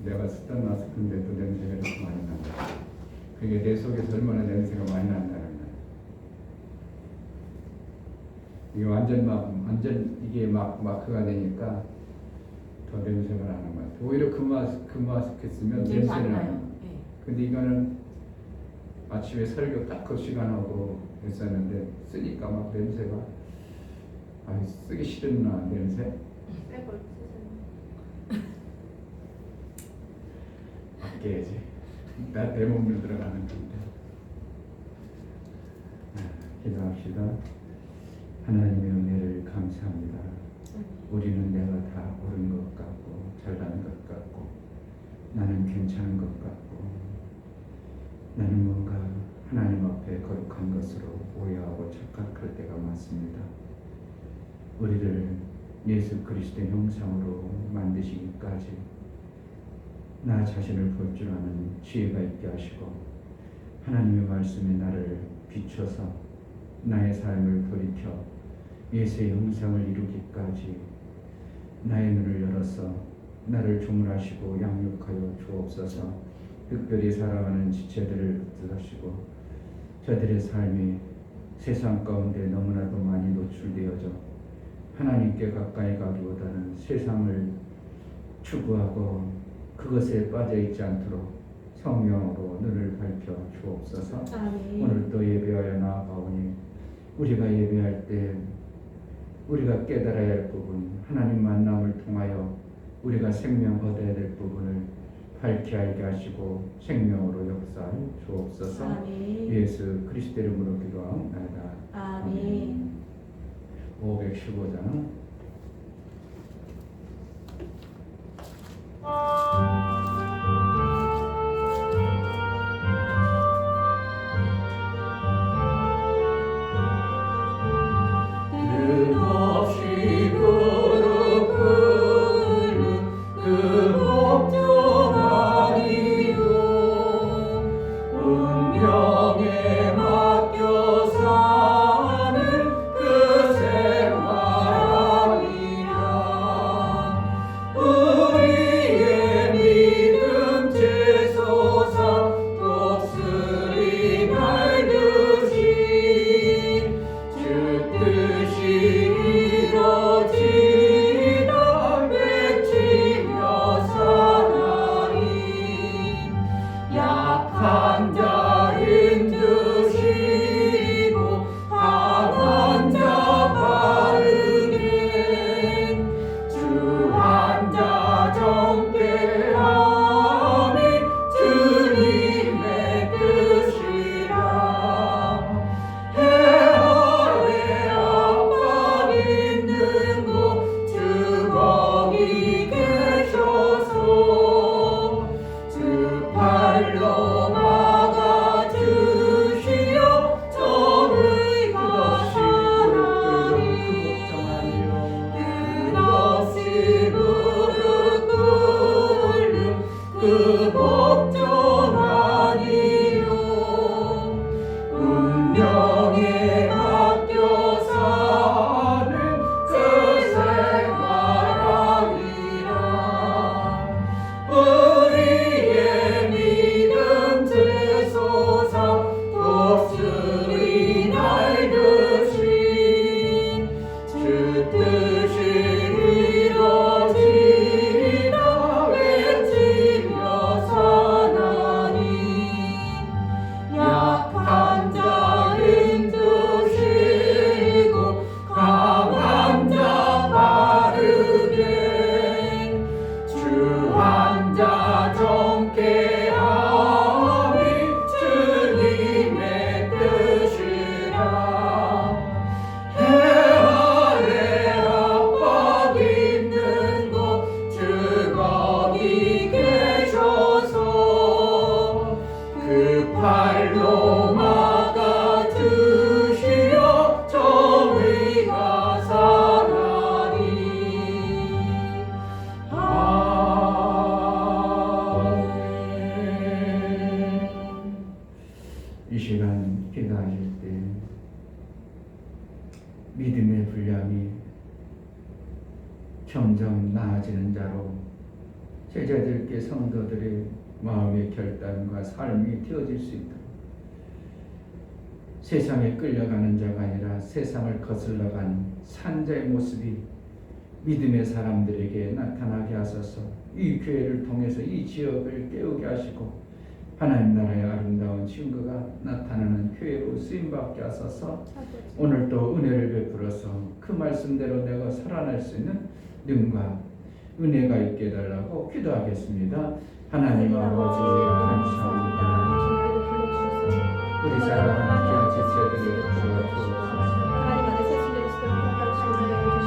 내가 쓰던 마스크인데도 냄새가 이렇게 많이 난다. 그게 내 속에서 얼마나 냄새가 많이 난다는 거야. 이게 완전 이게 마크가 되니까 더 냄새가 나는 것 같아. 오히려 그 마스크 쓰면 냄새는 안 나요. 근데 이거는 아침에 설교 딱 그 시간하고 했었는데 쓰니까 막 냄새가 쓰기 싫었나 냄새? 아껴야지. 내 몸을 들어가는 건데. 기도합시다. 하나님의 은혜를 감사합니다. 우리는 내가 다 옳은 것 같고 잘나는 것 같고 나는 괜찮은 것 같고 나는 뭔가 하나님 앞에 거룩한 것으로 오해하고 착각할 때가 많습니다. 우리를 예수 그리스도의 형상으로 만드시기까지 나 자신을 볼 줄 아는 지혜가 있게 하시고 하나님의 말씀에 나를 비춰서 나의 삶을 돌이켜 예수의 형상을 이루기까지 나의 눈을 열어서 나를 조문하시고 양육하여 주옵소서. 특별히 사랑하는 지체들을 붙드시고 저들의 삶이 세상 가운데 너무나도 많이 노출되어져 하나님께 가까이 가기보다는 세상을 추구하고 그것에 빠져있지 않도록 성령으로 눈을 밝혀 주옵소서. 오늘도 예배하여 나아가오니 우리가 예배할 때 우리가 깨달아야 할 부분, 하나님 만남을 통하여 우리가 생명 얻어야 될 부분을 밝히 알게 하시고 생명으로 역사해 주옵소서. 아멘. 예수 그리스도 이름으로 기도하옵나이다. 아멘. 515장 이 시간 기도하실 때 믿음의 분량이 점점 나아지는 자로 제자들께 성도들의 마음의 결단과 삶이 되어질 수 있도록 세상에 끌려가는 자가 아니라 세상을 거슬러가는 산자의 모습이 믿음의 사람들에게 나타나게 하소서. 이 교회를 통해서 이 지역을 깨우게 하시고 하나님 나라의 아름다운 증거가 나타나는 교회로 쓰임받게 하소서. 오늘 또 은혜를 베풀어서 그 말씀대로 내가 살아날 수 있는 능과 은혜가 있게 해달라고 기도하겠습니다. 하나님 아버지 감사합니다. 우리 사랑하는 지체들을 주옵소서.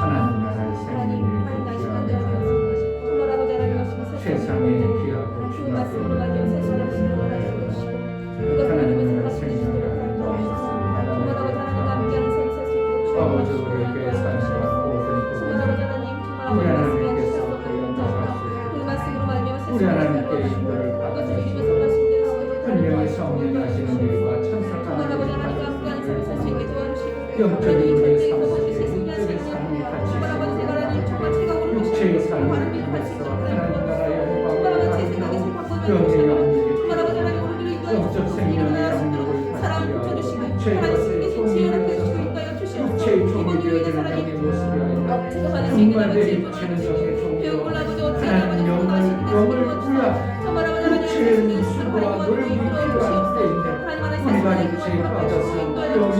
하나님 나라의 생명을 귀하게 세상에 귀하고 중하게 하나님 나라의 생명을 아버지 우리에게 산수와 모든 부분 우리 하나님께서 고연하시고 우리 하나님께 인도를 받으시고 분명히 성령이 하시는 일과 천사가 하시는 일을 영적인 우리의 삶 속에 육적의 삶이 같이 육체의 삶을 통해서 하나님 나라의 영광을 받고 영의 영육이 영적 생명의 영육을 받으려 육체의 것을 종이 되어서 육체의 종이 되어지는 영의 모습이 아니라 정말 내 육체는 영의 종으로 하나님 영을 부여 육체의 무술과 노력이 필요할 때인데 우리가 육체에 빠져서 영이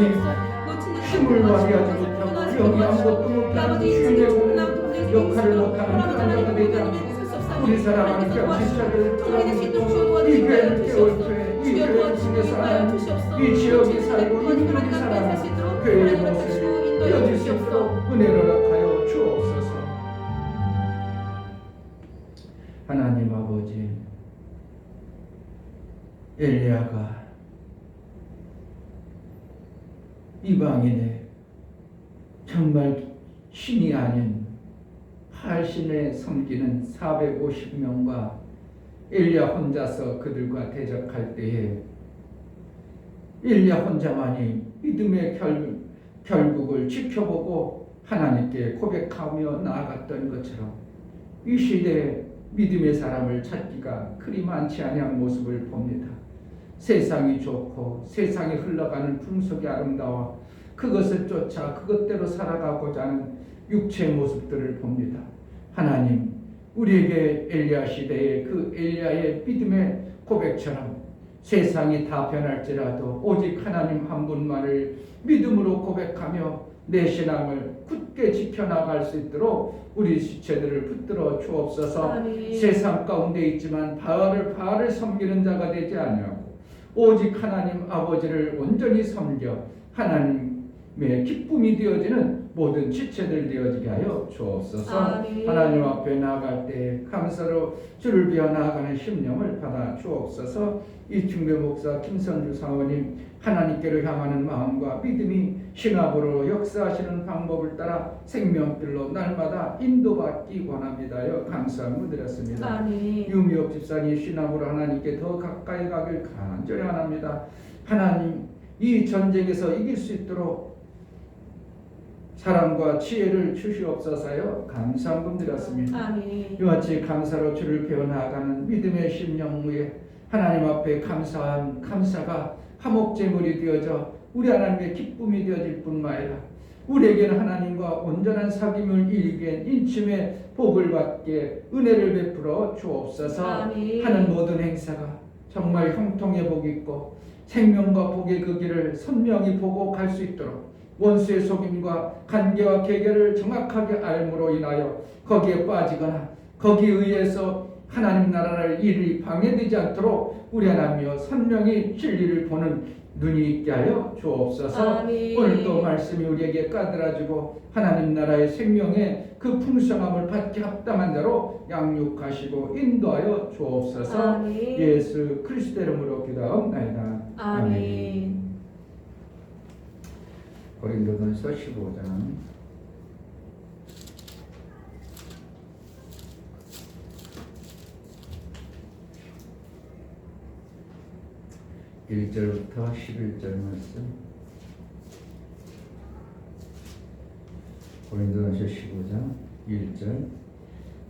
힘을 발휘하지 못하고 영이 아무것도 못하는 주인의 역할을 못하는 그런 자가 되지 않고 우리 살아가는 지체를 끌어들이고 이 교회를 깨울 때 이 교회를 통해서 하나님 이 지역이 살고 이 민족이 살아가는 교회의 모습을 이어질 수 있도록 은혜를 허락하여 주옵소서. 하나님 아버지 엘리야가 이방인의 정말 신이 아닌 팔신에 섬기는 450명과 엘리야 혼자서 그들과 대적할 때에 엘리야 혼자만이 믿음의 결국을 지켜보고 하나님께 고백하며 나아갔던 것처럼 이 시대에 믿음의 사람을 찾기가 그리 많지 아니한 모습을 봅니다. 세상이 좋고 세상이 흘러가는 풍속이 아름다워 그것을 쫓아 그것대로 살아가고자 하는 육체의 모습들을 봅니다. 하나님 우리에게 엘리야 시대의 그 엘리야의 믿음의 고백처럼 세상이 다 변할지라도 오직 하나님 한 분만을 믿음으로 고백하며 내 신앙을 굳게 지켜나갈 수 있도록 우리 지체들을 붙들어 주옵소서. 아멘. 세상 가운데 있지만 바알을 섬기는 자가 되지 아니하고 오직 하나님 아버지를 온전히 섬겨 하나님의 기쁨이 되어지는 모든 지체들 되어지게 하여 주옵소서. 아멘. 하나님 앞에 나아갈 때 감사로 주를 비워 나아가는 심령을 받아 주옵소서. 이충배 목사 김선주 사모님 하나님께로 향하는 마음과 믿음이 신학으로 역사하시는 방법을 따라 생명길로 날마다 인도받기 원합니다요. 감사함을 드렸습니다. 아멘. 유미옥 집사님 신학으로 하나님께 더 가까이 가길 간절히 원합니다. 하나님 이 전쟁에서 이길 수 있도록 사랑과 지혜를 주시옵소서요. 감사함 드렸습니다. 아멘. 이같이 감사로 주를 배워나가는 믿음의 심령 위에 하나님 앞에 감사가 화목제물이 되어져 우리 하나님의 기쁨이 되어질 뿐만 아니라 우리에게는 하나님과 온전한 사귐을 이루게 인침의 복을 받게 은혜를 베풀어 주옵소서. 아멘. 하는 모든 행사가 정말 형통의 복이 있고 생명과 복의 그 길을 선명히 보고 갈 수 있도록 원수의 속임과 관계와 계계를 정확하게 알므로 인하여 거기에 빠지거나 거기에 의해서 하나님 나라를 일이 방해되지 않도록 우리 하나님이여 선명히 진리를 보는 눈이 있게 하여 주옵소서. 아멘. 오늘 또 말씀이 우리에게 까들어지고 하나님 나라의 생명의 그 풍성함을 받기 합당한 대로 양육하시고 인도하여 주옵소서. 아멘. 예수 그리스도 이름으로 기도하옵나이다. 아멘. 고린도전서 15장 1절부터 11절 말씀. 고린도전서 15장 1절.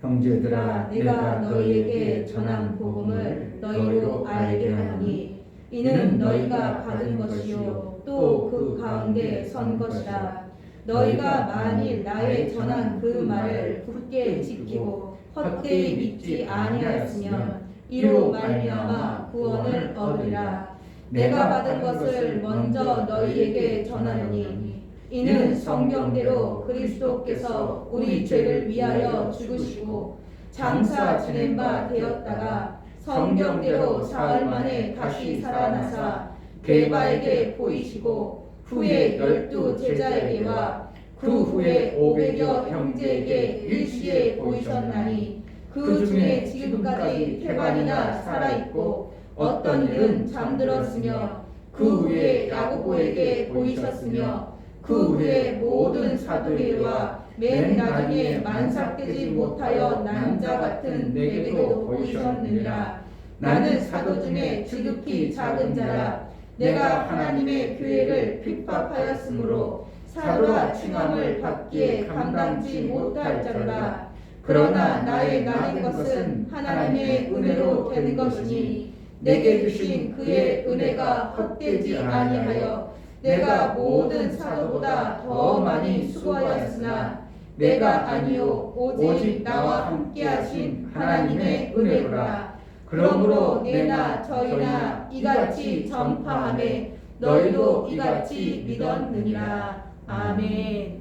형제들아 내가 너희에게 전한 복음을 너희로 알게 하노니 이는 너희가 받은 것이요 또 그 가운데 선 것이라. 너희가 만일 나의 전한 그 말을 굳게 지키고 헛되이 믿지 아니하였으면 이로 말미암아 구원을 얻으리라. 내가 받은 것을 먼저 너희에게 전하노니 이는 성경대로 그리스도께서 우리 죄를 위하여 죽으시고 장사 지낸 바 되었다가 성경대로 사흘 만에 다시 살아나사 게바에게 보이시고 후에 12 제자에게와 그 후에 500여 형제에게 일시에 보이셨나니 그 중에 지금까지 태반이나 살아있고 어떤 일은 잠들었으며 그 후에 야고보에게 보이셨으며 그 후에 모든 사도들과 맨 나중에 만삭되지 못하여 난 자 같은 내게도 보이셨느니라. 나는 사도 중에 지극히 작은 자라. 내가 하나님의 교회를 핍박하였으므로 사도라 칭함을 받기에 감당치 못할 자라. 그러나 나의 나된 것은 하나님의 은혜로 된 것이니 내게 주신 그의 은혜가 헛되지 아니하여 내가 모든 사도보다 더 많이 수고하였으나 내가 아니요 오직 나와 함께하신 하나님의 은혜로라. 그러므로 내나 저희나 이같이 전파하매 너희도 이같이 믿었느니라. 아멘.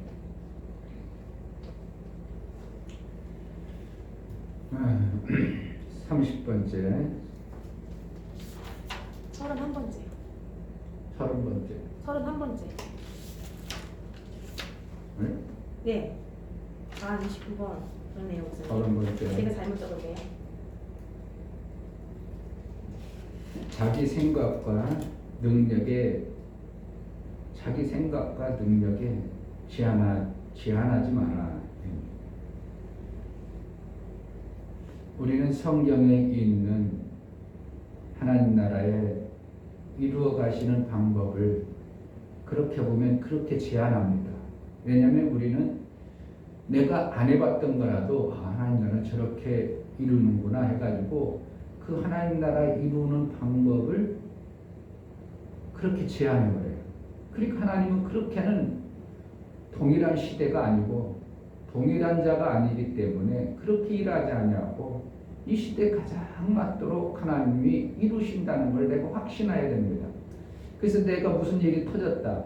30번째 31번째. 30번째 31번째. 네? 네. 아, 29번. 그러네요, 목사님. 30번째 제가 잘못 적었네요. 자기 생각과 능력에 제한하지 마라. 우리는 성경에 있는 하나님 나라에 이루어 가시는 방법을 그렇게 보면 그렇게 제한합니다. 왜냐하면 우리는 내가 안 해봤던 거라도 하나님 나라는 저렇게 이루는구나 해가지고 그 하나님 나라 이루는 방법을 그렇게 제한해버려요. 그러니까 하나님은 그렇게는 동일한 시대가 아니고 동일한 자가 아니기 때문에 그렇게 일하지 않냐고 이 시대에 가장 맞도록 하나님이 이루신다는 걸 내가 확신해야 됩니다. 그래서 내가 무슨 일이 터졌다.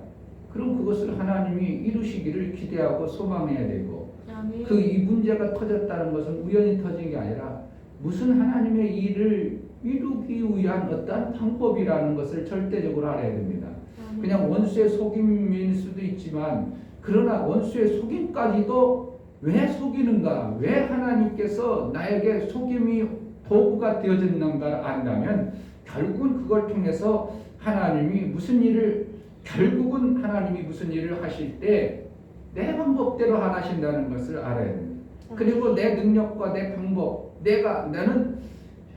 그럼 그것을 하나님이 이루시기를 기대하고 소망해야 되고 그 이 문제가 터졌다는 것은 우연히 터진 게 아니라 무슨 하나님의 일을 이루기 위한 어떤 방법이라는 것을 절대적으로 알아야 됩니다. 그냥 원수의 속임일 수도 있지만 그러나 원수의 속임까지도 왜 속이는가? 왜 하나님께서 나에게 속임이 도구가 되어졌는가를 안다면 결국은 그걸 통해서 결국은 하나님이 무슨 일을 하실 때 내 방법대로 하신다는 것을 알아야 됩니다. 그리고 내 능력과 내 방법, 나는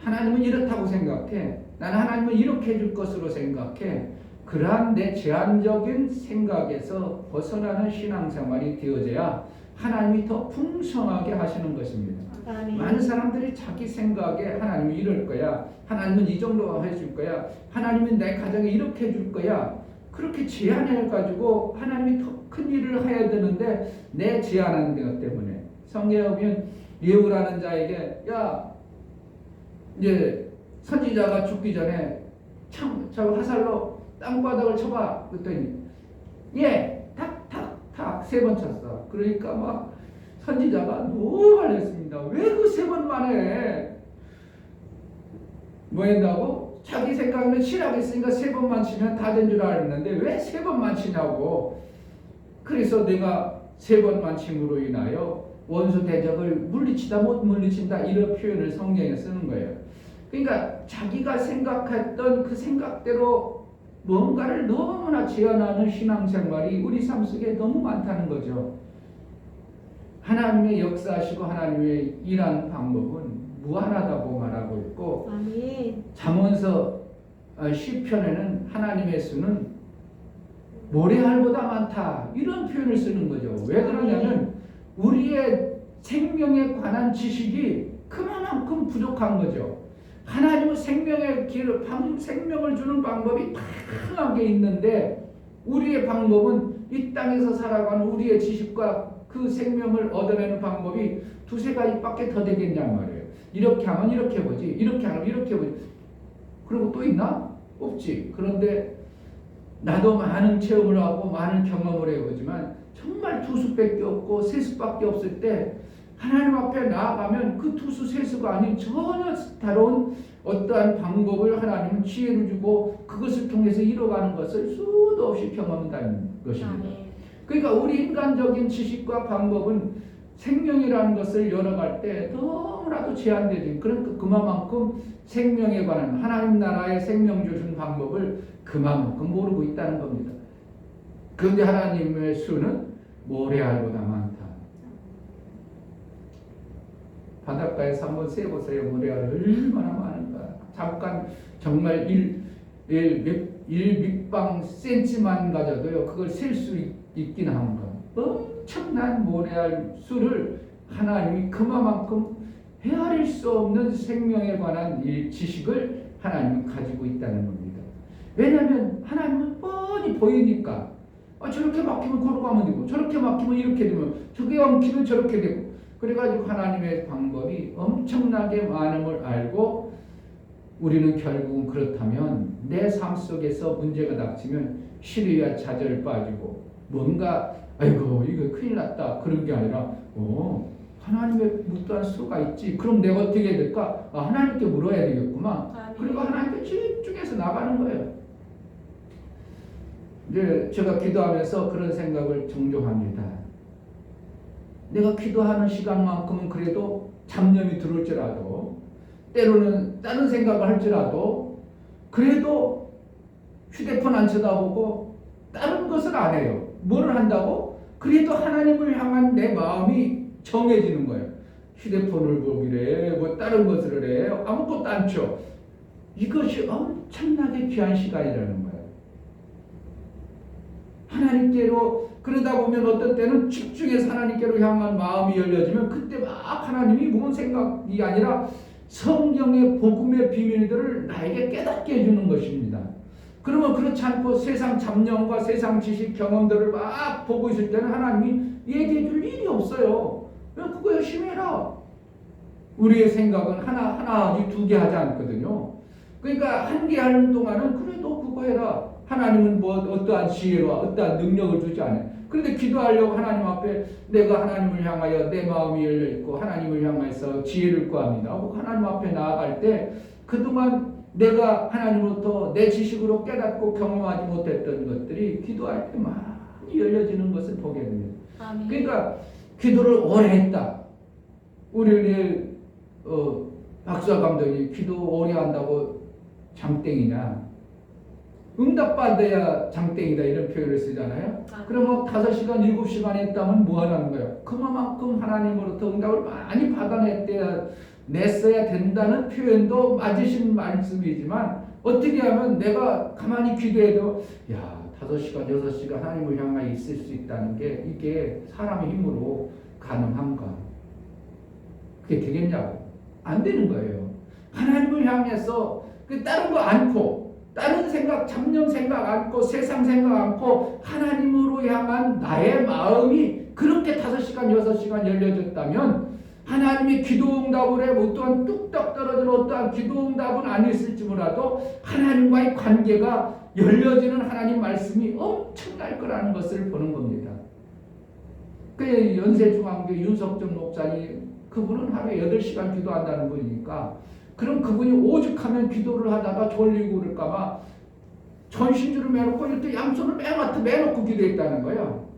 하나님은 이렇다고 생각해. 나는 하나님은 이렇게 해줄 것으로 생각해. 그러한 내 제한적인 생각에서 벗어나는 신앙생활이 되어져야 하나님이 더 풍성하게 하시는 것입니다. 많은 사람들이 자기 생각에 하나님이 이럴 거야. 하나님은 이 정도 해줄 거야. 하나님은 내 가정에 이렇게 해줄 거야. 그렇게 제한해가지고 하나님이 더 큰 일을 해야 되는데 내 제한하는 것 때문에 성경에 보면 예후라는 자에게 이제 선지자가 죽기 전에 저 화살로 땅바닥을 쳐봐. 그랬더니 탁탁탁 3번 쳤어. 그러니까 막 선지자가 너무 말렸습니다. 왜 그 3번 만에 뭐 했다고? 자기 생각에는 치라겠으니까 3번만 치면 다 된 줄 알았는데 왜 3번만 치냐고. 그래서 내가 3번만 침으로 인하여 원수 대적을 물리치다 못 물리친다 이런 표현을 성경에 쓰는 거예요. 그러니까 자기가 생각했던 그 생각대로 뭔가를 너무나 제한하는 신앙생활이 우리 삶 속에 너무 많다는 거죠. 하나님의 역사하시고 하나님의 일하는 방법은 무한하다고 말하고 있고 잠언서 시편에는 하나님의 수는 모래알보다 많다 이런 표현을 쓰는 거죠. 왜 그러냐면 우리의 생명에 관한 지식이 그만큼 부족한 거죠. 하나님은 생명의 길을, 생명을 주는 방법이 다양하게 있는데 우리의 방법은 이 땅에서 살아가는 우리의 지식과 그 생명을 얻어내는 방법이 두세 가지밖에 더 되겠냔 말이에요. 이렇게 하면 이렇게 보지, 이렇게 하면 이렇게 보지. 그리고 또 있나? 없지. 그런데 나도 많은 체험을 하고 많은 경험을 해보지만 정말 두수밖에 없고 세수밖에 없을 때 하나님 앞에 나아가면 그 두수 세수가 아닌 전혀 다른 어떠한 방법을 하나님은 지혜를 주고 그것을 통해서 이뤄가는 것을 수도 없이 경험한다는 것입니다. 그러니까 우리 인간적인 지식과 방법은 생명이라는 것을 열어갈 때 너무나도 제한되지. 그러니까 그만큼 생명에 관한 하나님 나라의 생명 주신 방법을 그만큼 모르고 있다는 겁니다. 그런데 하나님의 수는 모래알보다 많다. 바닷가에서 한번 세보세요. 모래알이 얼마나 많은가. 잠깐 정말 밑방 센치만 가져도요. 그걸 셀 수 있긴 한가. 엄청난 모래알 수를 하나님이 그만큼 헤아릴 수 없는 생명에 관한 이 지식을 하나님은 가지고 있다는 겁니다. 왜냐하면 하나님은 뻔히 보이니까 저렇게 막히면 걸어가면 되고 저렇게 막히면 이렇게 되면 저게 엉키면 저렇게 되고 그래가지고 하나님의 방법이 엄청나게 많음을 알고 우리는 결국은 그렇다면 내 삶 속에서 문제가 닥치면 시리와 좌절 빠지고 뭔가 아이고 이거 큰일 났다 그런 게 아니라 하나님의 묻던 수가 있지. 그럼 내가 어떻게 해야 될까? 하나님께 물어야 되겠구만. 그리고 하나님께 집중해서 나가는 거예요. 이제 제가 기도하면서 그런 생각을 종종 합니다. 내가 기도하는 시간만큼은 그래도 잡념이 들어올지라도 때로는 다른 생각을 할지라도 그래도 휴대폰 안 쳐다보고 다른 것을 안 해요. 뭐를 한다고? 그래도 하나님을 향한 내 마음이 정해지는 거예요. 휴대폰을 보기래 뭐 다른 것을 해 아무것도 안 쳐. 이것이 엄청나게 귀한 시간이라는 거예요. 하나님께로 그러다 보면 어떤 때는 집중해서 하나님께로 향한 마음이 열려지면 그때 막 하나님이 뭔 생각이 아니라 성경의 복음의 비밀들을 나에게 깨닫게 해주는 것입니다. 그러면 그렇지 않고 세상 잡념과 세상 지식 경험들을 막 보고 있을 때는 하나님이 얘기해 줄 일이 없어요. 그거 열심히 해라. 우리의 생각은 하나 하지 두 개 하지 않거든요. 그러니까 한 개 하는 동안은 그래도 그거 해라. 하나님은 뭐 어떠한 지혜와 어떠한 능력을 주지 않아요. 그런데 기도하려고 하나님 앞에 내가 하나님을 향하여 내 마음이 열려있고 하나님을 향해서 지혜를 구합니다. 하나님 앞에 나아갈 때 그동안 내가 하나님으로부터 내 지식으로 깨닫고 경험하지 못했던 것들이 기도할 때 많이 열려지는 것을 보게 됩니다. 아멘. 그러니까 기도를 오래 했다. 우리 박수아 감독이 기도 오래 한다고 장땡이냐. 응답받아야 장땡이다 이런 표현을 쓰잖아요. 그러면 5시간, 7시간 했다면 뭐 하는 거예요? 그만큼 하나님으로부터 응답을 많이 냈어야 된다는 표현도 맞으신 말씀이지만 어떻게 하면 내가 가만히 기도해도 5시간, 6시간 하나님을 향하여 있을 수 있다는 게 이게 사람의 힘으로 가능한가? 그게 되겠냐고? 안 되는 거예요. 하나님을 향해서 다른 거 않고 다른 생각, 잡념 생각 않고 세상 생각 않고 하나님으로 향한 나의 마음이 그렇게 5시간, 6시간 열려졌다면 하나님이 기도응답을 해 어떠한 뚝딱 떨어지는 어떠한 기도응답은 아니었을지 몰라도 하나님과의 관계가 열려지는 하나님 말씀이 엄청날 거라는 것을 보는 겁니다. 그 연세중앙교 윤석준 목사님 그분은 하루에 8시간 기도한다는 분이니까 그럼 그분이 오죽하면 기도를 하다가 졸리고 그럴까봐 전신줄을 매놓고 이렇게 양손을 매놓고 기도했다는 거예요.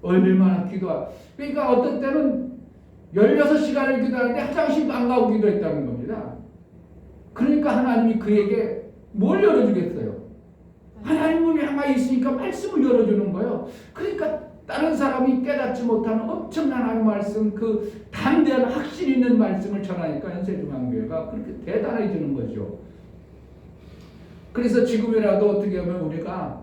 얼마나 그러니까 어떤 때는 16시간을 기도하는데 화장실도 안 가고 기도했다는 겁니다. 그러니까 하나님이 그에게 뭘 열어주겠어요? 하나님을 향하여 있으니까 말씀을 열어주는 거예요. 그러니까 다른 사람이 깨닫지 못하는 엄청난 하나님 말씀, 그 담대한 확신 있는 말씀을 전하니까 연세중앙교회가 그렇게 대단해지는 거죠. 그래서 지금이라도 어떻게 하면 우리가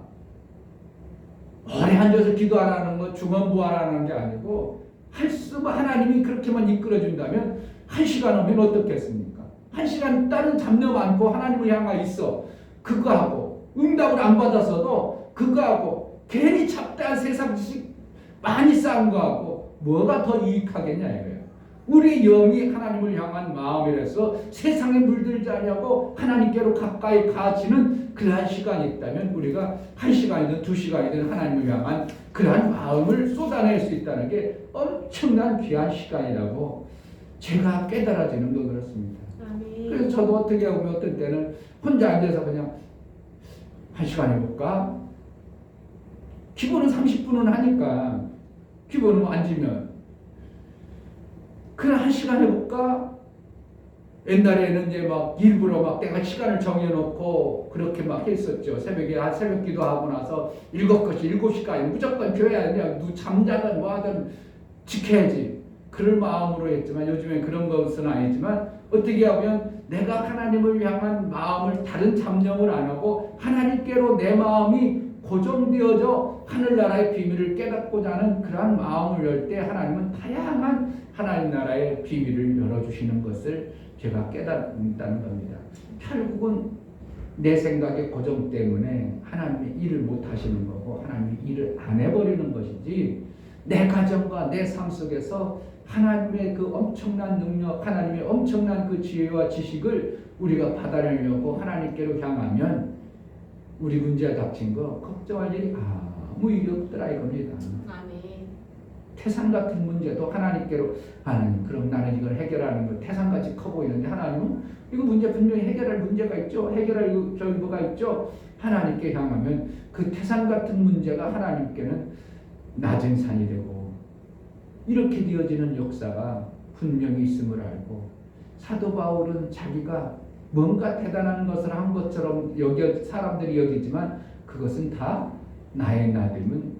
오래 앉아서 기도 안 하는 거 중언부활하는 게 아니고 하나님이 그렇게만 이끌어준다면 1시간 오면 어떻겠습니까? 1시간 다른 잡념 않고 하나님을 향하여 있어. 그거하고 응답을 안 받아서도 그거하고 괜히 잡다한 세상 지식 많이 쌓은 거하고 뭐가 더 유익하겠냐 이거예요. 우리 영이 하나님을 향한 마음이라서 세상에 물들지 않냐고 하나님께로 가까이 가지는 그러한 시간이 있다면 우리가 1시간이든 2시간이든 하나님을 향한 그러한 마음을 쏟아낼 수 있다는 게 엄청난 귀한 시간이라고 제가 깨달아지는 거 그렇습니다. 아멘. 그래서 저도 어떻게 보면 어떤 때는 혼자 앉아서 그냥 1시간 해볼까? 기본은 30분은 하니까 기본은 앉으면 그래 1시간 해볼까? 옛날에는 이제 막 일부러 막 내가 시간을 정해놓고 그렇게 막 했었죠. 새벽에 새벽 기도하고 나서 7시까지 무조건 교회 아니야. 누 잠자든 뭐 하든 지켜야지. 그럴 마음으로 했지만 요즘엔 그런 것은 아니지만 어떻게 하면 내가 하나님을 향한 마음을 다른 잡념을 안 하고 하나님께로 내 마음이 고정되어져 하늘나라의 비밀을 깨닫고자 하는 그러한 마음을 열 때 하나님은 다양한 하나님 나라의 비밀을 열어주시는 것을 제가 깨닫는다는 겁니다. 결국은 내 생각의 고정 때문에 하나님이 일을 못 하시는 거고 하나님이 일을 안 해버리는 것이지 내 가정과 내 삶 속에서 하나님의 그 엄청난 능력, 하나님의 엄청난 그 지혜와 지식을 우리가 받아내려고 하나님께로 향하면 우리 문제가 닥친 거 걱정할 일이 아무 일이 없더라 이겁니다. 아멘. 태산 같은 문제도 하나님께로 하나님 그럼 나는 이걸 해결하는 거 태산같이 커 보이는데 하나님은 이거 문제 분명히 해결할 문제가 있죠. 해결할 저기 뭐가 있죠. 하나님께 향하면 그 태산 같은 문제가 하나님께는 낮은 산이 되고 이렇게 되어지는 역사가 분명히 있음을 알고 사도 바울은 자기가 뭔가 대단한 것을 한 것처럼 사람들이 여기지만 그것은 다 나의 나됨은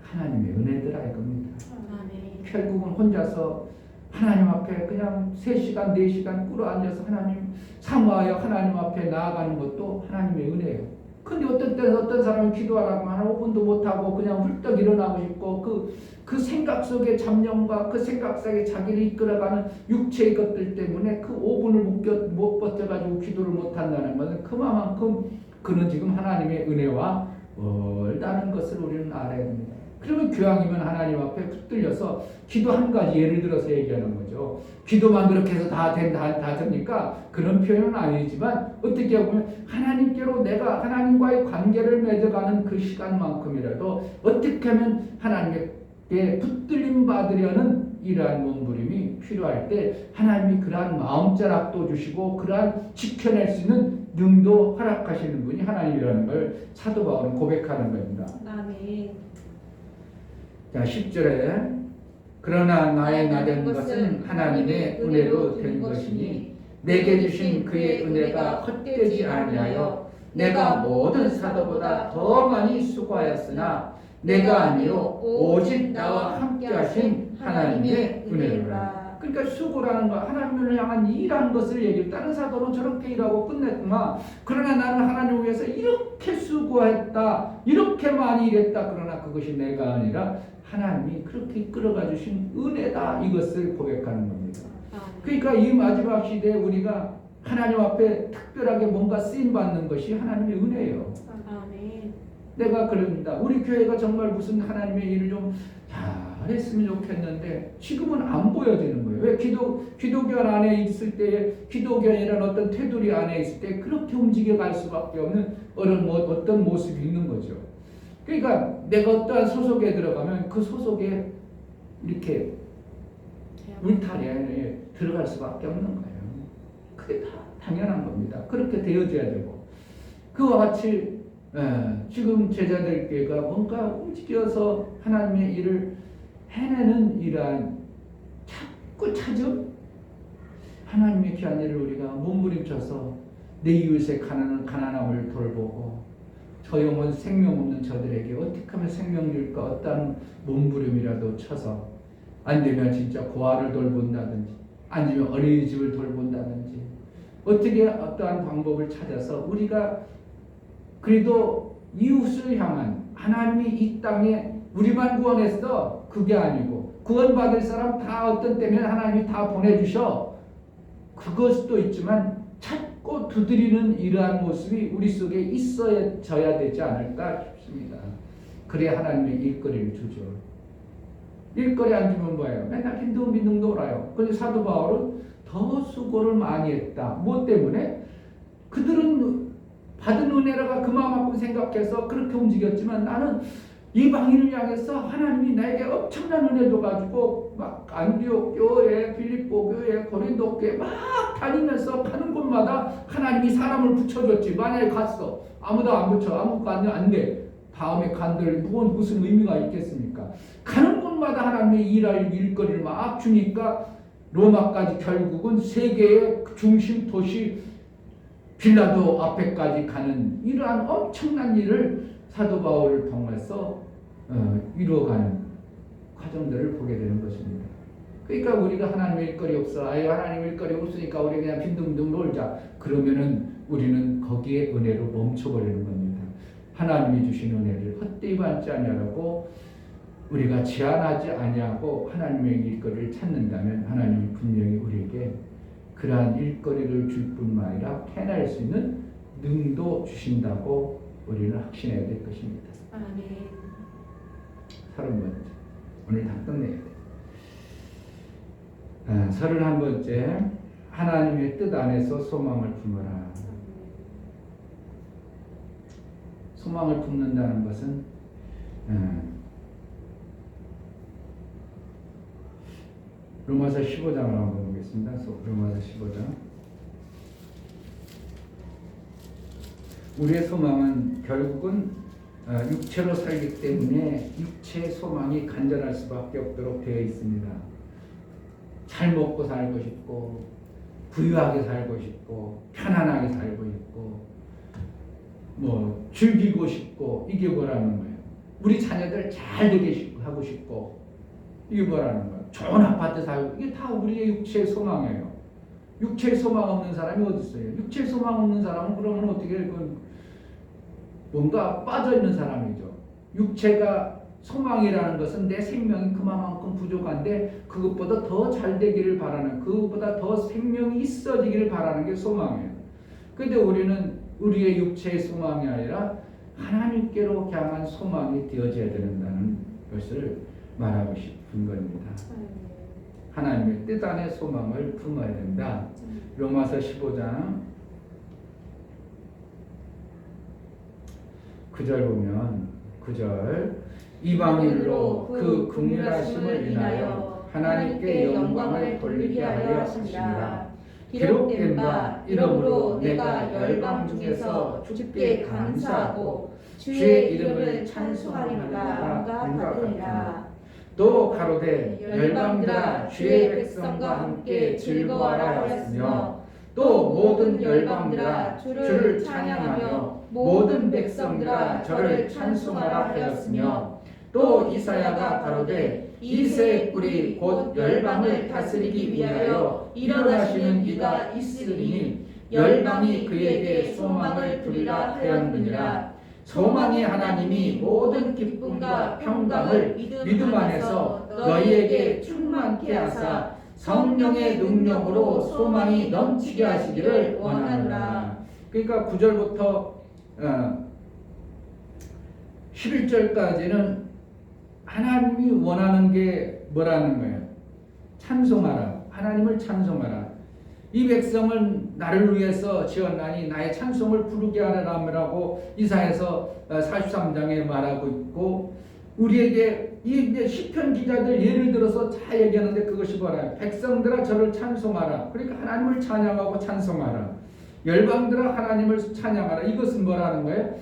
하나님의 은혜더라 이겁니다. 아멘. 결국은 혼자서 하나님 앞에 그냥 3시간 4시간 꿇어 앉아서 하나님 사모하여 하나님 앞에 나아가는 것도 하나님의 은혜예요. 근데 어떤 때는 어떤 사람은 기도하라고 한 5분도 못하고 그냥 훌떡 일어나고 싶고 그 생각 속의 잡념과 그 생각 속에 자기를 이끌어가는 육체의 것들 때문에 그 5분을 못 버텨가지고 기도를 못한다는 것은 그만큼 그는 지금 하나님의 은혜와 멀다는 것을 우리는 알아야 됩니다. 그러면 교양이면 하나님 앞에 붙들려서 기도 한 가지 예를 들어서 얘기하는 거죠. 기도만 그렇게 해서 다 됩니까? 그런 표현은 아니지만 어떻게 보면 하나님께로 내가 하나님과의 관계를 맺어가는 그 시간만큼이라도 어떻게 하면 하나님께 붙들림 받으려는 이러한 몸부림이 필요할 때 하나님이 그러한 마음자락도 주시고 그러한 지켜낼 수 있는 능도 허락하시는 분이 하나님이라는 걸 사도 바울은 고백하는 겁니다. 아멘. 자 10절에 그러나 나의 나된 것은 하나님의 은혜로 된 것이니 내게 주신 그의 은혜가 헛되지 아니하여 내가 모든 사도보다 더 많이 수고하였으나 내가 아니요 오직 나와 함께 하신 하나님의 은혜로라. 그러니까 수고라는 거 하나님을 향한 일한 것을 얘기해. 다른 사도는 저렇게 일하고 끝냈구나. 그러나 나는 하나님을 위해서 이렇게 수고했다. 이렇게 많이 일했다. 그러나 그것이 내가 아니라 하나님이 그렇게 이끌어가 주신 은혜다. 이것을 고백하는 겁니다. 그러니까 이 마지막 시대에 우리가 하나님 앞에 특별하게 뭔가 쓰임받는 것이 하나님의 은혜예요. 아멘. 내가 그럽니다. 우리 교회가 정말 무슨 하나님의 일을 좀 잘했으면 좋겠는데 지금은 안 보여지는 거예요. 왜 기독교 안에 있을 때 기독교인이라는 어떤 테두리 안에 있을 때 그렇게 움직여 갈 수밖에 없는 어떤 모습이 있는 거죠. 그러니까 내가 어떠한 소속에 들어가면 그 소속에 이렇게 울타리에 들어갈 수밖에 없는 거예요. 그게 다 당연한 겁니다. 그렇게 되어져야 되고 그와 같이 지금 제자들께가 뭔가 움직여서 하나님의 일을 해내는 이러한 자꾸 찾음 하나님의 귀한 일을 우리가 몸부림쳐서 내 이웃의 가난함을 돌보고 저 영혼 생명 없는 저들에게 어떻게 하면 생명 줄까 어떤 몸부림이라도 쳐서 안 되면 진짜 고아를 돌본다든지 아니면 어린이집을 돌본다든지 어떻게 어떠한 방법을 찾아서 우리가 그래도 이웃을 향한 하나님이 이 땅에 우리만 구원했어 그게 아니고 구원받을 사람 다 어떤 때면 하나님이 다 보내주셔. 그것도 있지만 찾고 두드리는 이러한 모습이 우리 속에 있어져야 되지 않을까 싶습니다. 그래야 하나님의 일거리를 주죠. 일거리 안 주면 뭐예요? 맨날 빈둥빈둥 놀아요. 근데 사도 바울은 더 수고를 많이 했다. 뭐 때문에? 그들은 받은 은혜라가 그만큼 생각해서 그렇게 움직였지만 나는 이방인을 향해서 하나님이 나에게 엄청난 은혜 줘가지고 막 안디옥 교회, 빌립보 교회, 고린도 교회 막 다니면서 가는 곳마다 하나님이 사람을 붙여줬지. 만약에 갔어. 아무도 안 붙여. 아무도 안 돼. 다음에 간들 무슨 의미가 있겠습니까? 가는 곳마다 하나님의 일할 일거리를 막 주니까 로마까지 결국은 세계의 중심 도시 빌라도 앞에까지 가는 이러한 엄청난 일을 사도 바울을 통해서 이루어가는 과정들을 보게 되는 것입니다. 그러니까 우리가 하나님의 일거리 없어. 아유 하나님의 일거리 없으니까 우리 그냥 빈둥빈둥 놀자. 그러면은 우리는 거기에 은혜로 멈춰버리는 겁니다. 하나님이 주신 은혜를 헛되이 받지 아니하고 우리가 제한하지 아니하고 하나님의 일거리를 찾는다면 하나님이 분명히 우리에게 그러한 일거리를 줄 뿐만 아니라 해낼 수 있는 능도 주신다고 우리는 확신해야 될 것입니다. 아멘. 30번째. 오늘 다 끝내야 돼. 31번째. 하나님의 뜻 안에서 소망을 품어라. 소망을 품는다는 것은 로마서 15장을 한번 보겠습니다. 로마서 15장. 우리의 소망은 결국은 육체로 살기 때문에 육체의 소망이 간절할 수밖에 없도록 되어 있습니다. 잘 먹고 살고 싶고 부유하게 살고 싶고 편안하게 살고 싶고 뭐 즐기고 싶고 이게 뭐라는 거예요? 우리 자녀들 잘 되게 하고 싶고 이게 뭐라는 거예요? 좋은 아파트 살고 이게 다 우리의 육체의 소망이에요. 육체의 소망 없는 사람이 어디 있어요? 육체의 소망 없는 사람은 그러면 어떻게 뭔가 빠져 있는 사람이죠. 육체가 소망이라는 것은 내 생명이 그만큼 부족한데 그것보다 더 잘 되기를 바라는, 그것보다 더 생명이 있어지기를 바라는 게 소망이에요. 그런데 우리는 우리의 육체의 소망이 아니라 하나님께로 향한 소망이 되어져야 된다는 것을 말하고 싶은 겁니다. 하나님의 뜻 안에 소망을 품어야 된다. 로마서 15장 9절 보면 9절 이방인으로 그 긍휼하심을 인하여 하나님께 영광을 돌리게 하려 하십니다. 기록된 바 이러므로 내가 열방 중에서 주께 감사하고 주의 이름을 찬송하리라 같으니라. 또 가로되 열방들아 주의 백성과 함께 즐거워하라 하였으며 또 모든 열방들아 주를 찬양하며 모든 백성들아 저를 찬송하라 하였으며 또 이사야가 가로되 이새의 뿔이 곧 열방을 다스리기 위하여 일어나시는 이가 있으리니 열방이 그에게 소망을 두리라 하였느니라. 소망이 하나님이 모든 기쁨과 평강을 믿음 안에서 너희에게 충만케 하사 성령의 능력으로 소망이 넘치게 하시기를 원하노라. 그러니까 9절부터 11절까지는 하나님이 원하는 게 뭐라는 거예요? 찬송하라. 하나님을 찬송하라. 이 백성은 나를 위해서 지었나니 나의 찬송을 부르게 하라라고 이사야서 43장에 말하고 있고, 우리에게 이 시편 기자들 예를 들어서 다 얘기하는데 그것이 뭐라? 백성들아 저를 찬송하라. 그러니까 하나님을 찬양하고 찬송하라. 열방들아 하나님을 찬양하라. 이것은 뭐라는 거예요?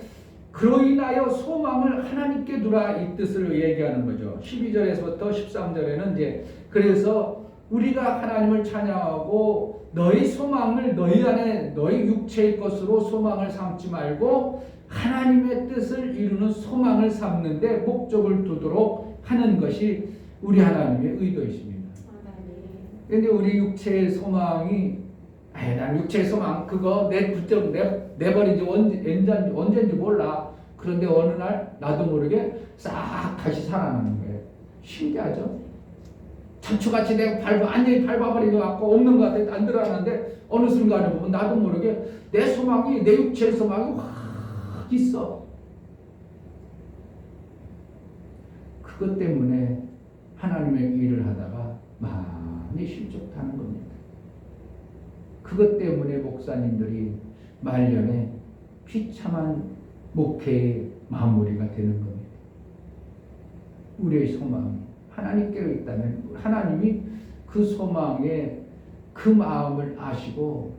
그로 인하여 소망을 하나님께 두라, 이 뜻을 얘기하는 거죠. 12절에서부터 13절에는 이제 그래서 우리가 하나님을 찬양하고 너희 소망을 너희 안에 너희 육체의 것으로 소망을 삼지 말고 하나님의 뜻을 이루는 소망을 삼는데 목적을 두도록 하는 것이 우리 하나님의 의도이십니다. 그런데 우리 육체의 소망이 난 육체의 소망 그거 내버리지 언제인지 몰라. 그런데 어느 날 나도 모르게 싹 다시 살아나는 거예요. 신기하죠? 잡초같이 내가 완전히 밟아버린 것 같고 없는 것 같아 안 들어가는데 어느 순간에 보면 나도 모르게 내 소망이 내 육체의 소망이 확 있어. 그것 때문에 하나님의 일을 하다가 많이 실족하는 겁니다. 그것 때문에 목사님들이 말년에 비참한 목회의 마무리가 되는 겁니다. 우리의 소망이 하나님께로 있다면 하나님이 그 소망에 그 마음을 아시고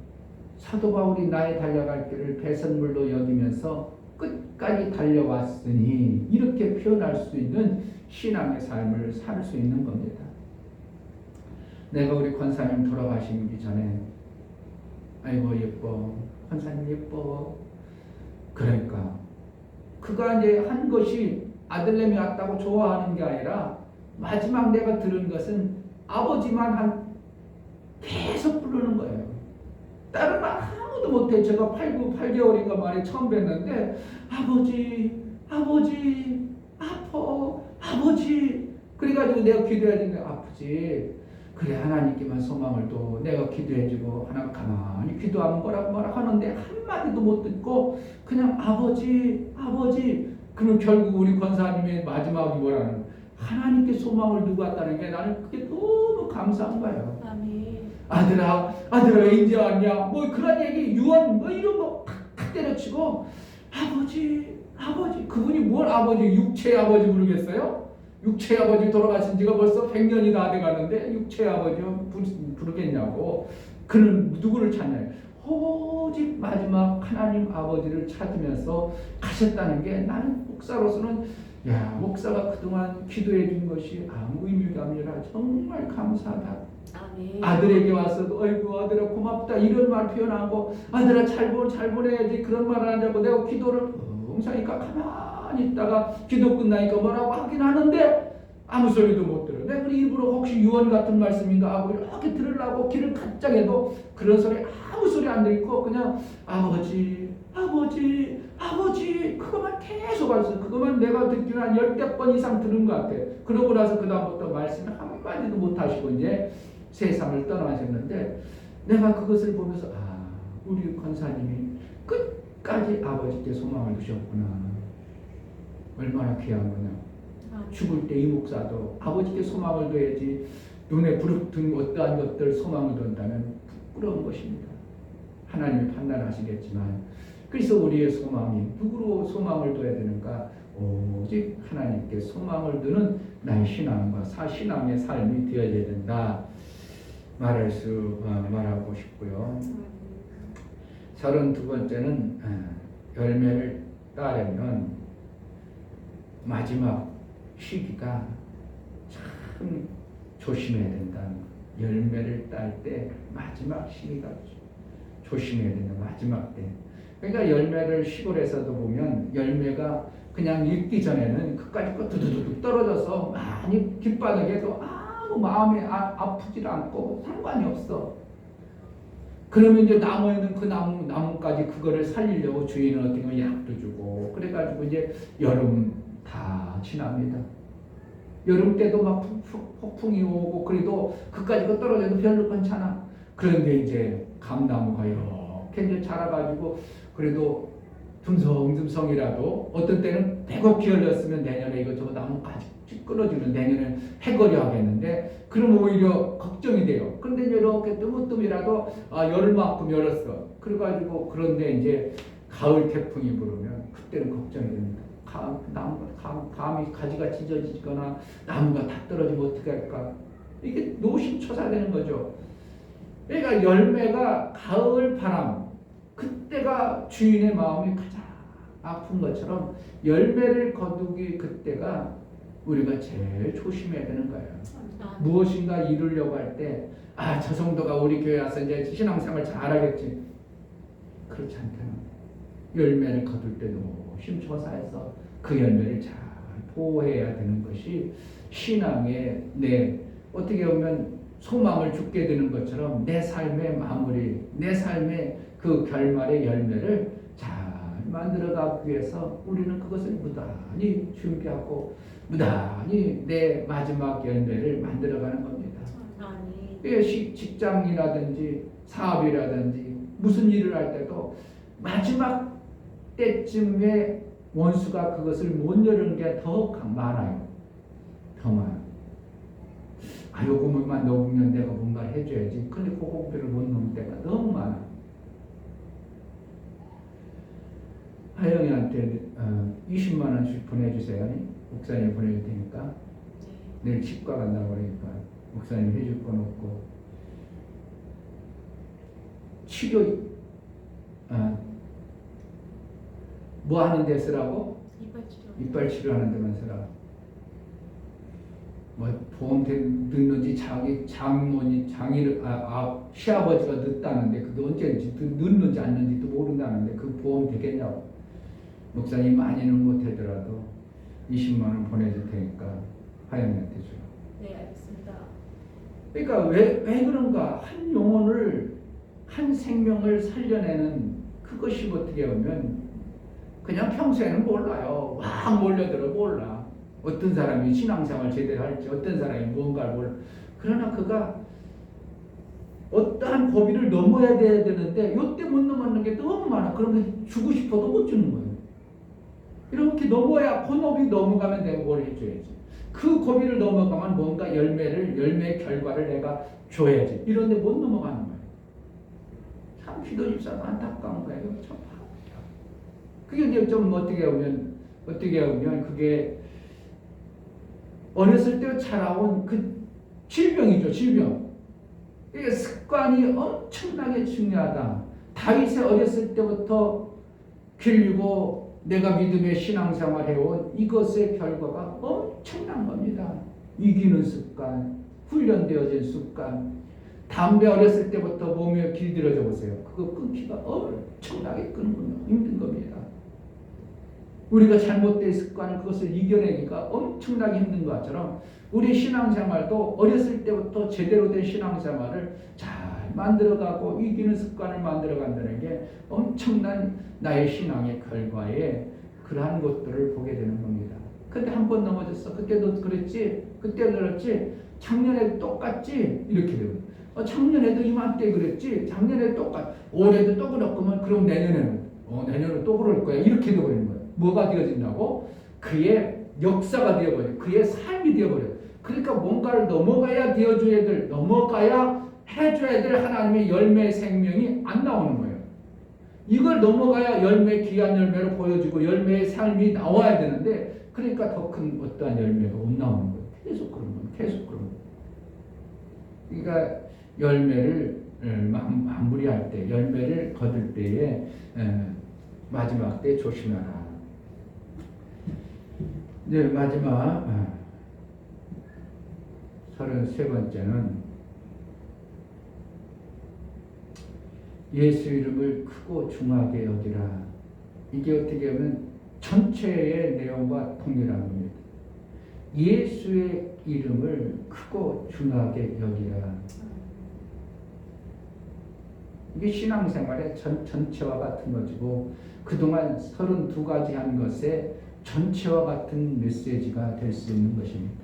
사도 바울이 나의 달려갈 길을 배선물로 여기면서 끝까지 달려왔으니 이렇게 표현할 수 있는 신앙의 삶을 살 수 있는 겁니다. 내가 우리 권사님 돌아가시기 전에 아이고 예뻐 권사님 예뻐 그러니까 그가 이제 한 것이 아들내미 왔다고 좋아하는 게 아니라 마지막 내가 들은 것은 아버지만 계속 부르는 거예요. 다른 말 아무도 못해. 제가 8개월인가 만에 처음 뵀는데 아버지 아버지 아파 아버지 그래가지고 내가 기도해야 되는 게 아프지 그래 하나님께만 소망을 둬 내가 기도해주고 하나 가만히 기도하면 뭐라고 하는데 한마디도 못 듣고 그냥 아버지 아버지 그럼 결국 우리 권사님의 마지막이 뭐라는 하나님께 소망을 두고 왔다는 게 나는 그게 너무 감사한 거예요. 아멘. 아들아 이제 왔냐 뭐 그런 얘기 유언 뭐 이런 거 탁 때려치고 아버지 그분이 뭘 아버지 육체의 아버지 부르겠어요? 육체의 아버지 돌아가신 지가 벌써 100년이 다 돼가는데 육체의 아버지 부르겠냐고. 그는 누구를 찾나요? 오직 마지막 하나님 아버지를 찾으면서 가셨다는 게 나는 목사로서는 야 목사가 그동안 기도해 준 것이 아무 의미가 아니라 정말 감사하다. 아멘. 아들에게 와서도 아이고 아들아 고맙다 이런 말 표현하고 아들아 잘 보내야지 그런 말 안 하자고 내가 기도를 엉사니까 가만히 있다가 기도 끝나니까 뭐라고 하긴 하는데 아무 소리도 못 들어. 내가 일부러 혹시 유언 같은 말씀인가 하고 이렇게 들으려고 귀를 가짝 해도 그런 소리 아무 소리 안 들고 그냥 아버지 그것만 계속 하셨어. 그것만 내가 듣기는 한 10대 번 이상 들은 것 같아. 그러고 나서 그 다음부터 말씀 한마디도 못 하시고 이제 세상을 떠나셨는데 내가 그것을 보면서 우리 권사님이 끝까지 아버지께 소망을 두셨구나. 얼마나 귀한 거냐. 죽을 때 이 목사도 아버지께 소망을 둬야지 눈에 부릅뜬 어떠한 것들 소망을 둔다면 부끄러운 것입니다. 하나님이 판단하시겠지만 그래서 우리의 소망이 누구로 소망을 둬야 되는가? 오직 하나님께 소망을 두는 나의 신앙과 신앙의 삶이 되어야 된다 말하고 싶고요. 32번째는 열매를 따려면 마지막 시기가 참 조심해야 된다는 거. 열매를 딸 때 마지막 시기가 조심해야 된다. 마지막 때. 그러니까 열매를 시골에서도 보면 열매가 그냥 익기 전에는 그까지 거 두두둑 떨어져서 많이 뒷바닥에도 아무 마음에 아프질 않고 상관이 없어. 그러면 이제 나무에는 그 나무까지 그거를 살리려고 주인은 어떻게 보면 약도 주고 그래가지고 이제 여름 다 지납니다. 여름 때도 막 폭풍이 오고 그래도 그까지 거 떨어져도 별로 괜찮아. 그런데 이제 감나무가 이렇게 이제 자라가지고 그래도 듬성듬성이라도 어떤 때는 100억 기울였으면 내년에 이것저것 나무까지 끊어지면 내년에 해거리 하겠는데 그럼 오히려 걱정이 돼요. 그런데 이렇게 뜨문뜨문이라도 열만큼 열었어. 그래가지고 그런데 이제 가을 태풍이 불으면 그때는 걱정이 됩니다. 감이 가지가 찢어지거나 나무가 다 떨어지면 어떻게 할까? 이게 노심초사되는 거죠. 그러니까 열매가 가을 바람 그때가 주인의 마음이 가장 아픈 것처럼 열매를 거두기 그때가 우리가 제일 조심해야 되는 거예요. 무엇인가 이루려고 할 때 저 정도가 우리 교회 와서 이제 신앙생활 잘하겠지. 그렇지 않다. 열매를 거둘 때 노심초사해서 그 열매를 잘 보호해야 되는 것이 신앙의 어떻게 보면 소망을 죽게 되는 것처럼 내 삶의 마무리, 내 삶의 그 결말의 열매를 잘 만들어가기 위해서 우리는 그것을 무단히 준비하고 무단히 내 마지막 열매를 만들어가는 겁니다. 아니. 직장이라든지 사업이라든지 무슨 일을 할 때도 마지막 때쯤에 원수가 그것을 못 여는 게 더 많아요. 더 많아요. 아, 요거만 넘으면 내가 뭔가 해줘야지. 근데 그 목표를 못 넘을 때가 너무 많아. 하영이한테 20만 원씩 보내주세요. 목사님 보내줄 테니까. 내일 치과 간다고 그러니까 목사님 해줄 건 없고. 치료 뭐 하는 데 쓰라고? 이빨 치료하는 데만 쓰라. 뭐 보험 늦는지 장인을 시아버지가 늦다는데 그게 언제인지 늦는지 안 늦는지도 모른다는데 그 보험 되겠냐고. 목사님 많이는 못하더라도 20만 원 보내줄 테니까 하영이한테 줘요. 네, 알겠습니다. 그러니까 왜 그런가? 한 영혼을 한 생명을 살려내는 그것이 어떻게 보면 그냥 평소에는 몰라요. 막 몰려들어 몰라. 어떤 사람이 신앙생활 제대로 할지 어떤 사람이 무언가를 몰라. 그러나 그가 어떠한 고비를 넘어야 되는데 요때 못 넘었는 게 너무 많아. 그러면 주고 싶어도 못 주는 거예요. 이렇게 넘어야 그 고비 넘어가면 내가 뭘 해줘야지. 그 고비를 넘어가면 뭔가 열매의 결과를 내가 줘야지. 이런데 못 넘어가는 거예요. 참 기도집사도 안타까운 거예요. 참. 그게 이제 좀 어떻게 보면 그게 어렸을 때 자라온 그 질병이죠, 질병. 이게 습관이 엄청나게 중요하다. 다윗의 어렸을 때부터 길고 내가 믿음의 신앙생활 해온 이것의 결과가 엄청난 겁니다. 이기는 습관, 훈련되어진 습관. 담배 어렸을 때부터 몸에 길들여져 보세요. 그거 끊기가 엄청나게 끊는 힘든 겁니다. 우리가 잘못된 습관을 그것을 이겨내기가 엄청나게 힘든 것처럼 우리 신앙생활도 어렸을 때부터 제대로 된 신앙생활을 잘 만들어가고 이기는 습관을 만들어간다는 게 엄청난 나의 신앙의 결과에 그러한 것들을 보게 되는 겁니다. 근데 한 번 넘어졌어. 그때도 그랬지. 그때도 그랬지. 작년에도 똑같지. 이렇게 되고 작년에도 이맘때 그랬지. 작년에도 똑같. 올해도 또 그렇구만. 그럼 내년은 또 그럴 거야. 이렇게 되어버리는 거예요. 뭐가 되어진다고? 그의 역사가 되어버려요. 그의 삶이 되어버려요. 그러니까 뭔가를 넘어가야 해줘야 될 하나님의 열매 생명이 안 나오는 거예요. 이걸 넘어가야 귀한 열매를 보여주고 열매의 삶이 나와야 되는데 그러니까 더 큰 어떠한 열매가 못 나오는 거예요. 계속 그런 거예요. 그러니까 열매를 마무리할 때, 열매를 거둘 때에 마지막 때 조심하라. 이제 마지막 33번째는 예수 이름을 크고 중하게 여기라. 이게 어떻게 보면 전체의 내용과 동일한 겁니다. 예수의 이름을 크고 중하게 여기라. 이게 신앙생활의 전체와 같은 것이고 그동안 32가지 한 것의 전체와 같은 메시지가 될 수 있는 것입니다.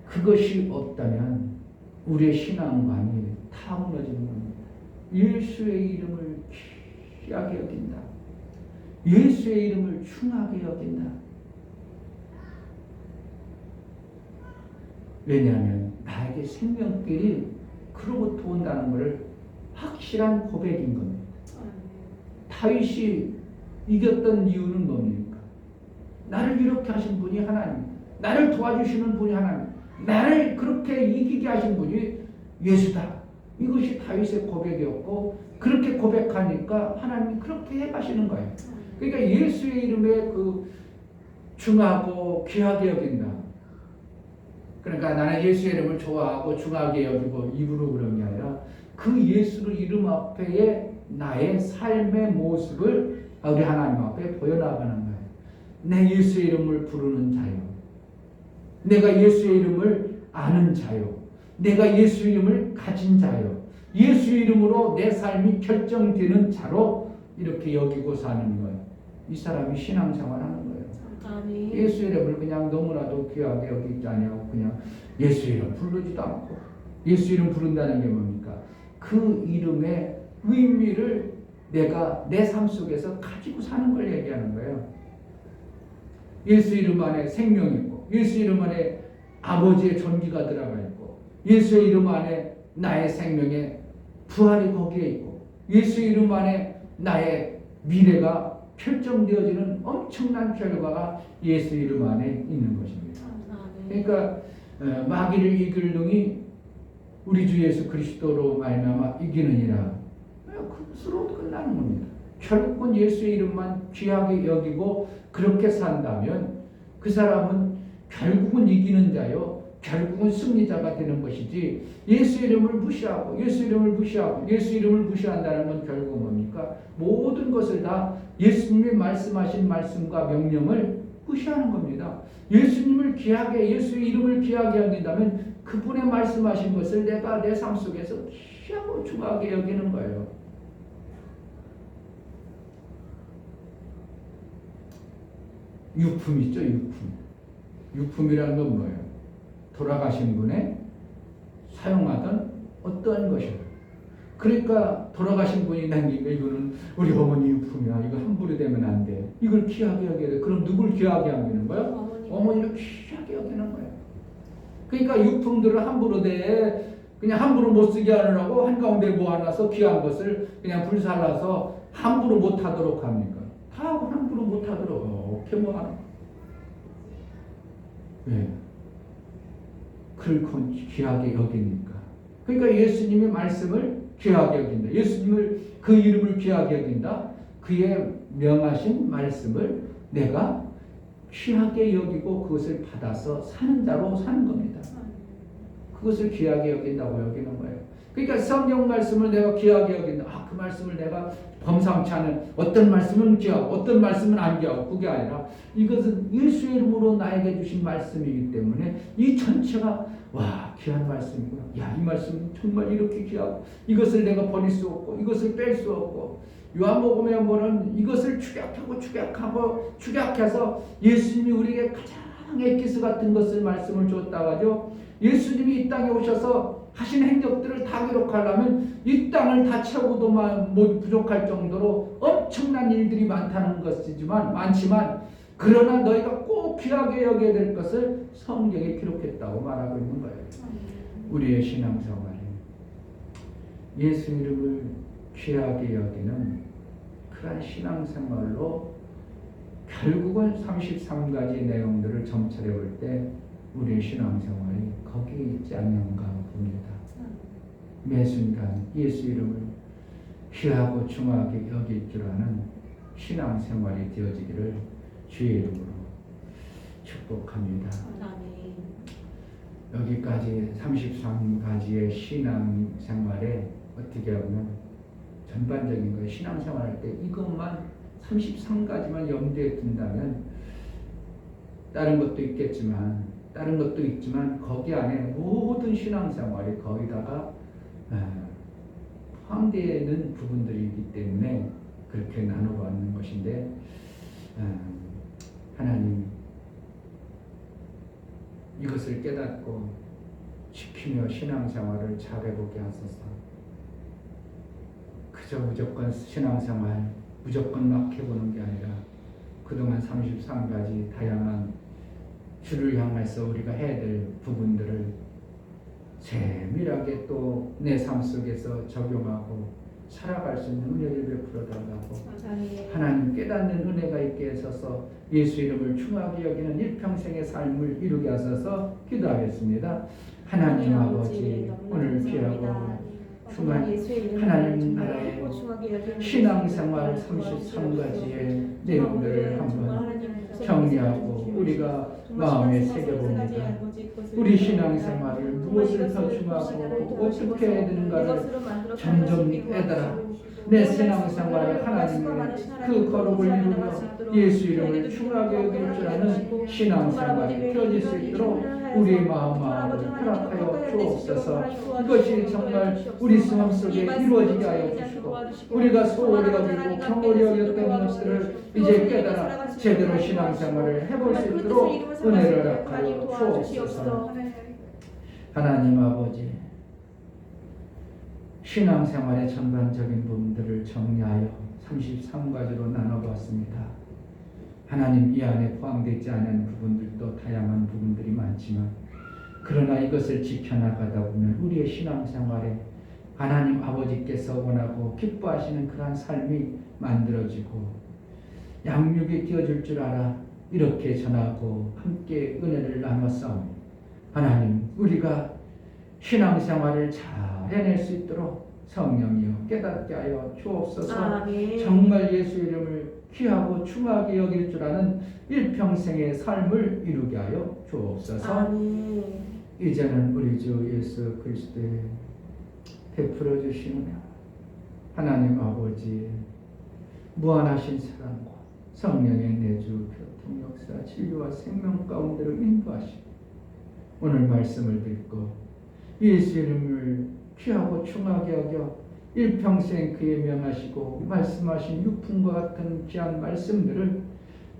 그것이 없다면 우리의 신앙관이 타무너지는 겁니다. 예수의 이름을 귀하게 여긴다. 예수의 이름을 중하게 여긴다. 왜냐하면 나에게 생명길이 그로부터 온다는 것을 확실한 고백인 겁니다. 다윗이 이겼던 이유는 뭡니까? 나를 이렇게 하신 분이 하나님, 나를 도와주시는 분이 하나님, 나를 그렇게 이기게 하신 분이 예수다. 이것이 다윗의 고백이었고 그렇게 고백하니까 하나님이 그렇게 해가시는 거예요. 그러니까 예수의 이름에 그 중하고 귀하게 여긴다. 그러니까 나는 예수의 이름을 좋아하고 중하게 여기고 입으로 그런 게 아니라 그 예수의 이름 앞에 나의 삶의 모습을 우리 하나님 앞에 보여나가는 거예요. 내 예수의 이름을 부르는 자요. 내가 예수의 이름을 아는 자요. 내가 예수의 이름을 가진 자요. 예수 이름으로 내 삶이 결정되는 자로 이렇게 여기고 사는 것. 이 사람이 신앙생활하는 거예요. 아멘. 예수 이름을 그냥 너무나도 귀하게 여기지 아니하고 그냥 예수 이름 부르지도 않고 예수 이름 부른다는 게 뭡니까? 그 이름의 의미를 내가 내 삶 속에서 가지고 사는 걸 얘기하는 거예요. 예수 이름 안에 생명이 있고 예수 이름 안에 아버지의 존귀가 들어가 있고 예수 이름 안에 나의 생명의 부활이 거기에 있고 예수 이름 안에 나의 미래가 결정되어지는 엄청난 결과가 예수 이름 안에 있는 것입니다. 그러니까 마귀를 이길 능이 우리 주 예수 그리스도로 말미암아 이기느니라. 그것으로 끝나는 겁니다. 결국은 예수 이름만 귀하게 여기고 그렇게 산다면 그 사람은 결국은 이기는 자요, 결국은 승리자가 되는 것이지 예수 이름을 무시하고 예수 이름을 무시하고 예수 이름을 무시한다는 건 결국 뭡니까? 모든 것을 다 예수님이 말씀하신 말씀과 명령을 무시하는 겁니다. 예수님을 귀하게 예수 이름을 귀하게 여긴다면 그분의 말씀하신 것을 내가 내 삶 속에서 귀하고 중하게 여기는 거예요. 유품 있죠, 유품. 유품이라는 건 뭐예요? 돌아가신 분의 사용하던 어떠한 것이에요. 그러니까 돌아가신 분이 남긴 게 이거는 우리 어머니 유품이야. 이거 함부로 되면 안 돼. 이걸 귀하게 여겨야 돼. 그럼 누굴 귀하게 여기는 거예요? 어머니를 귀하게 여기는 거예요. 그러니까 유품들을 함부로 돼. 그냥 함부로 못 쓰게 하느라고 한가운데 모아놔서 귀한 것을 그냥 불살라서 함부로 못 하도록 합니까? 다 함부로 못 하도록 이렇게 모아놔. 왜? 그걸 귀하게 여기니까. 그러니까 예수님의 말씀을 귀하게 여긴다. 예수님을 그 이름을 귀하게 여긴다. 그의 명하신 말씀을 내가 귀하게 여기고 그것을 받아서 사는 자로 사는 겁니다. 그것을 귀하게 여긴다고 여기는 거예요. 그러니까 성경 말씀을 내가 귀하게 여긴다. 그 말씀을 내가 범상치 않은 어떤 말씀은 귀하고 어떤 말씀은 안 귀하고 그게 아니라 이것은 예수 이름으로 나에게 주신 말씀이기 때문에 이 전체가 와 귀한 말씀이구나. 야, 이 말씀은 정말 이렇게 귀하고 이것을 내가 버릴 수 없고 이것을 뺄 수 없고 요한복음에 보면 이것을 축약해서 예수님이 우리에게 가장 엑기스 같은 것을 말씀을 줬다고 하죠. 예수님이 이 땅에 오셔서 하신 행적들을 다 기록하려면 이 땅을 다 채우고도 부족할 정도로 엄청난 일들이 많지만 그러나 너희가 꼭 귀하게 여겨야 될 것을 성경에 기록했다고 말하고 있는 거예요. 우리의 신앙생활에 예수 이름을 귀하게 여기는 그런 신앙생활로 결국은 33가지 내용들을 점철해 볼 때 우리의 신앙생활이 거기에 있지 않는가 봅니다. 매 순간 예수 이름을 귀하고 중하게 여길 줄 아는 신앙생활이 되어지기를 주의 이름으로 축복합니다. 여기까지 33가지의 신앙생활에 어떻게 보면 전반적인 거예요. 신앙생활할 때 이것만 33가지만 염두에 둔다면 다른 것도 있지만 거기 안에 모든 신앙생활이 거기다가 포함되는 부분들이기 때문에 그렇게 나눠봤는 것인데 하나님 이것을 깨닫고 지키며 신앙생활을 잘해보게 하소서. 그저 무조건 신앙생활 무조건 막 해보는 게 아니라 그동안 33가지 다양한 주를 향해서 우리가 해야 될 부분들을 세밀하게 또 내 삶 속에서 적용하고 살아갈 수 있는 은혜를 베풀어 달라고 하나님 깨닫는 은혜가 있게 하셔서 예수 이름을 중하게 여기는 일평생의 삶을 이루게 하셔서 기도하겠습니다. 하나님 아버지 오늘 귀하고 중한 하나님 나라의 신앙생활 33가지의 내용들을 한번 정리하고 우리가 마음에 새겨봅니다. 우리 신앙생활을 무엇을 더 중하고 어떻게 해야 되는가를 점점 깨달아 내 신앙생활을 하나님의 그 거룩을 이루며 예수 이름을 충하게 여길 줄 아는 신앙생활이 되어질 수 있도록 우리의 마음을 허락하여 주옵소서. 이것이 정말 우리 삶 속에 이루어지게 하여 주시고 우리가 소홀히 여기고 경홀히 여겼던 것들을 이제 깨달아 제대로 신앙생활을 해볼 수 있도록 은혜를 허락하여 주옵소서. 하나님 아버지, 신앙생활의 전반적인 부분들을 정리하여 33가지로 나눠봤습니다. 하나님, 이 안에 포함되지 않은 부분들도 다양한 부분들이 많지만 그러나 이것을 지켜나가다 보면 우리의 신앙생활에 하나님 아버지께서 원하고 기뻐하시는 그러한 삶이 만들어지고 양육이 되어줄 줄 알아 이렇게 전하고 함께 은혜를 나눴사오니 하나님, 우리가 신앙생활을 잘 해낼 수 있도록 성령이여 깨닫게 하여 주옵소서. 아멘. 정말 예수 이름을 귀하고 충하게 여길 줄 아는 일평생의 삶을 이루게 하여 주옵소서. 아멘. 이제는 우리 주 예수 그리스도의 베풀어 주시는 하나님 아버지 무한하신 사랑과 성령의 내주 교통 역사 진리와 생명 가운데로 인도하시고 오늘 말씀을 듣고 예수 이름을 귀하고 충하게 여겨 일평생 그에 명하시고 말씀하신 육품과 같은 귀한 말씀들을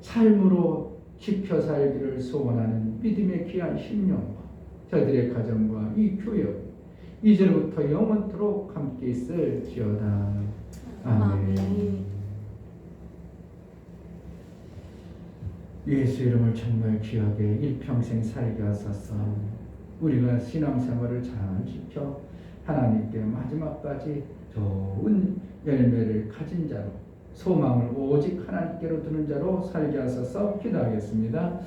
삶으로 지켜 살기를 소원하는 믿음의 귀한 심령과 저들의 가정과 이 교회 이제부터 영원토록 함께 있을지어다. 아멘. 예수 이름을 정말 귀하게 일평생 살게 하소서. 우리가 신앙생활을 잘 지켜 하나님께 마지막까지 좋은 열매를 가진 자로 소망을 오직 하나님께로 두는 자로 살게 하소서. 기도하겠습니다.